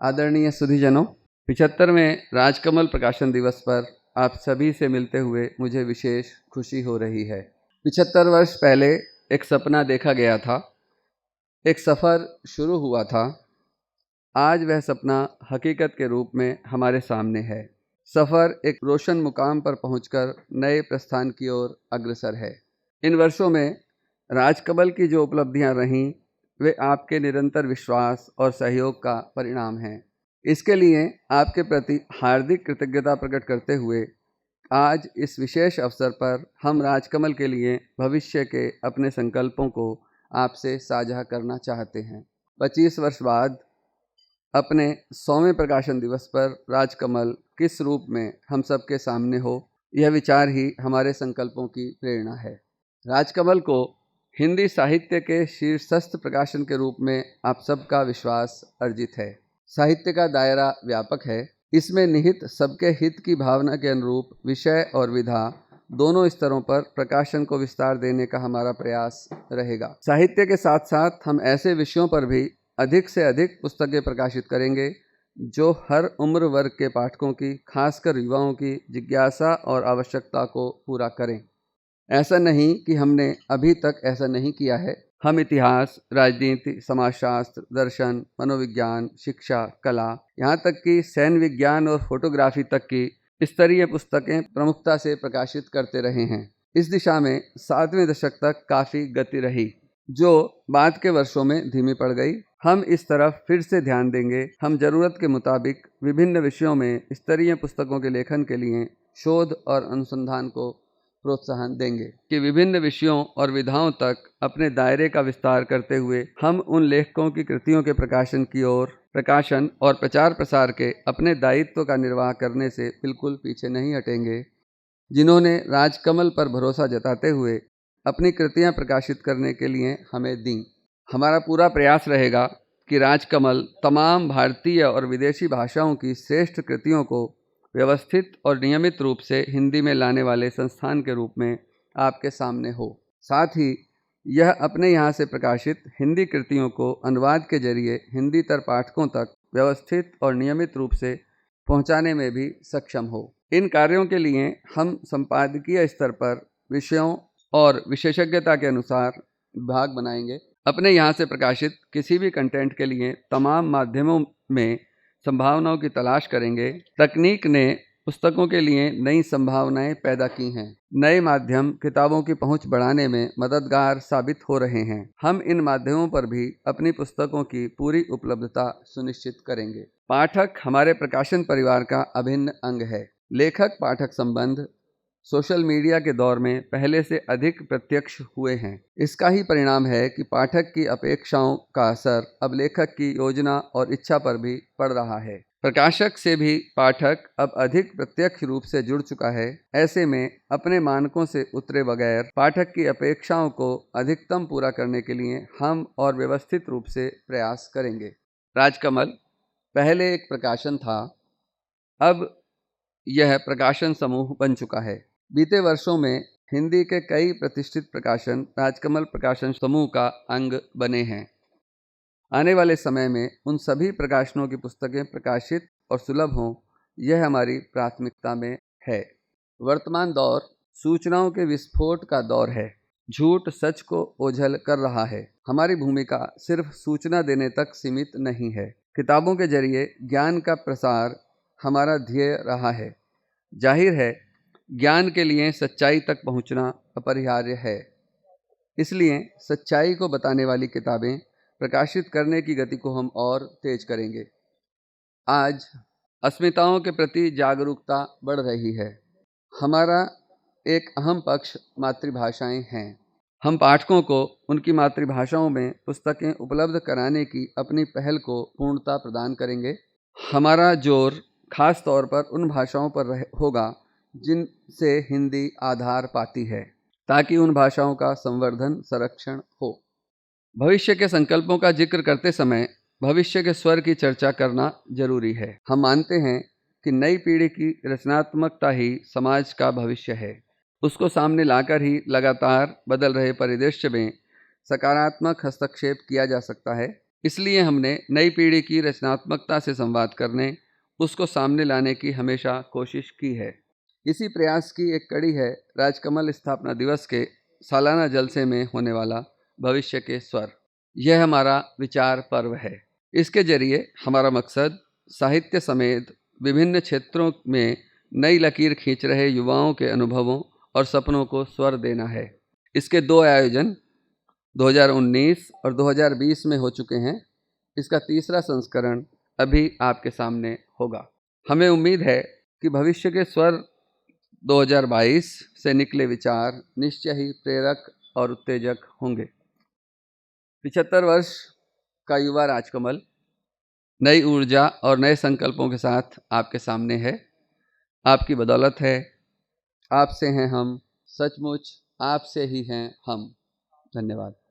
आदरणीय सुधीजनों, 75वें राजकमल प्रकाशन दिवस पर आप सभी से मिलते हुए मुझे विशेष खुशी हो रही है। 75 वर्ष पहले एक सपना देखा गया था, एक सफ़र शुरू हुआ था। आज वह सपना हकीकत के रूप में हमारे सामने है। सफ़र एक रोशन मुकाम पर पहुंचकर नए प्रस्थान की ओर अग्रसर है। इन वर्षों में राजकमल की जो उपलब्धियां रहीं, वे आपके निरंतर विश्वास और सहयोग का परिणाम हैं। इसके लिए आपके प्रति हार्दिक कृतज्ञता प्रकट करते हुए आज इस विशेष अवसर पर हम राजकमल के लिए भविष्य के अपने संकल्पों को आपसे साझा करना चाहते हैं। 25 वर्ष बाद अपने 100वें प्रकाशन दिवस पर राजकमल किस रूप में हम सबके सामने हो, यह विचार ही हमारे संकल्पों की प्रेरणा है। राजकमल को हिंदी साहित्य के शीर्षस्थ प्रकाशन के रूप में आप सबका विश्वास अर्जित है। साहित्य का दायरा व्यापक है। इसमें निहित सबके हित की भावना के अनुरूप विषय और विधा दोनों स्तरों पर प्रकाशन को विस्तार देने का हमारा प्रयास रहेगा। साहित्य के साथ साथ हम ऐसे विषयों पर भी अधिक से अधिक पुस्तकें प्रकाशित करेंगे जो हर उम्र वर्ग के पाठकों की, खासकर युवाओं की जिज्ञासा और आवश्यकता को पूरा करें। ऐसा नहीं कि हमने अभी तक ऐसा नहीं किया है। हम इतिहास, राजनीति, समाजशास्त्र, दर्शन, मनोविज्ञान, शिक्षा, कला, यहाँ तक कि सैन्य विज्ञान और फोटोग्राफी तक की स्तरीय पुस्तकें प्रमुखता से प्रकाशित करते रहे हैं। इस दिशा में 7वें दशक तक काफ़ी गति रही, जो बाद के वर्षों में धीमी पड़ गई। हम इस तरफ फिर से ध्यान देंगे। हम ज़रूरत के मुताबिक विभिन्न विषयों में स्तरीय पुस्तकों के लेखन के लिए शोध और अनुसंधान को प्रोत्साहन देंगे कि विभिन्न विषयों और विधाओं तक अपने दायरे का विस्तार करते हुए हम उन लेखकों की कृतियों के प्रकाशन की ओर प्रकाशन और प्रचार प्रसार के अपने दायित्व का निर्वाह करने से बिल्कुल पीछे नहीं हटेंगे, जिन्होंने राजकमल पर भरोसा जताते हुए अपनी कृतियां प्रकाशित करने के लिए हमें दी। हमारा पूरा प्रयास रहेगा कि राजकमल तमाम भारतीय और विदेशी भाषाओं की श्रेष्ठ कृतियों को व्यवस्थित और नियमित रूप से हिंदी में लाने वाले संस्थान के रूप में आपके सामने हो। साथ ही यह अपने यहाँ से प्रकाशित हिंदी कृतियों को अनुवाद के जरिए हिंदीतर पाठकों तक व्यवस्थित और नियमित रूप से पहुँचाने में भी सक्षम हो। इन कार्यों के लिए हम संपादकीय स्तर पर विषयों और विशेषज्ञता के अनुसार विभाग बनाएंगे। अपने यहाँ से प्रकाशित किसी भी कंटेंट के लिए तमाम माध्यमों में संभावनाओं की तलाश करेंगे। तकनीक ने पुस्तकों के लिए नई संभावनाएं पैदा की हैं। नए माध्यम किताबों की पहुंच बढ़ाने में मददगार साबित हो रहे हैं। हम इन माध्यमों पर भी अपनी पुस्तकों की पूरी उपलब्धता सुनिश्चित करेंगे। पाठक हमारे प्रकाशन परिवार का अभिन्न अंग है। लेखक पाठक संबंध सोशल मीडिया के दौर में पहले से अधिक प्रत्यक्ष हुए हैं। इसका ही परिणाम है कि पाठक की अपेक्षाओं का असर अब लेखक की योजना और इच्छा पर भी पड़ रहा है। प्रकाशक से भी पाठक अब अधिक प्रत्यक्ष रूप से जुड़ चुका है। ऐसे में अपने मानकों से उतरे बगैर पाठक की अपेक्षाओं को अधिकतम पूरा करने के लिए हम और व्यवस्थित रूप से प्रयास करेंगे। राजकमल पहले एक प्रकाशन था, अब यह प्रकाशन समूह बन चुका है। बीते वर्षों में हिंदी के कई प्रतिष्ठित प्रकाशन राजकमल प्रकाशन समूह का अंग बने हैं। आने वाले समय में उन सभी प्रकाशनों की पुस्तकें प्रकाशित और सुलभ हों, यह हमारी प्राथमिकता में है। वर्तमान दौर सूचनाओं के विस्फोट का दौर है। झूठ सच को ओझल कर रहा है। हमारी भूमिका सिर्फ सूचना देने तक सीमित नहीं है। किताबों के जरिए ज्ञान का प्रसार हमारा ध्येय रहा है। जाहिर है, ज्ञान के लिए सच्चाई तक पहुंचना अपरिहार्य है। इसलिए सच्चाई को बताने वाली किताबें प्रकाशित करने की गति को हम और तेज करेंगे। आज अस्मिताओं के प्रति जागरूकता बढ़ रही है। हमारा एक अहम पक्ष मातृभाषाएं हैं। हम पाठकों को उनकी मातृभाषाओं में पुस्तकें उपलब्ध कराने की अपनी पहल को पूर्णता प्रदान करेंगे। हमारा जोर खास तौर पर उन भाषाओं पर होगा जिनसे हिंदी आधार पाती है, ताकि उन भाषाओं का संवर्धन, संरक्षण हो। भविष्य के संकल्पों का जिक्र करते समय भविष्य के स्वर की चर्चा करना जरूरी है। हम मानते हैं कि नई पीढ़ी की रचनात्मकता ही समाज का भविष्य है। उसको सामने लाकर ही लगातार बदल रहे परिदृश्य में सकारात्मक हस्तक्षेप किया जा सकता है। इसलिए हमने नई पीढ़ी की रचनात्मकता से संवाद करने, उसको सामने लाने की हमेशा कोशिश की है। इसी प्रयास की एक कड़ी है राजकमल स्थापना दिवस के सालाना जलसे में होने वाला भविष्य के स्वर। यह हमारा विचार पर्व है। इसके जरिए हमारा मकसद साहित्य समेत विभिन्न क्षेत्रों में नई लकीर खींच रहे युवाओं के अनुभवों और सपनों को स्वर देना है। इसके 2 आयोजन 2019 और 2020 में हो चुके हैं। इसका तीसरा संस्करण अभी आपके सामने होगा। हमें उम्मीद है कि भविष्य के स्वर 2022 से निकले विचार निश्चय ही प्रेरक और उत्तेजक होंगे। 75 वर्ष का युवा राजकमल नई ऊर्जा और नए संकल्पों के साथ आपके सामने है। आपकी बदौलत है, आपसे हैं हम, सचमुच आपसे ही हैं हम। धन्यवाद।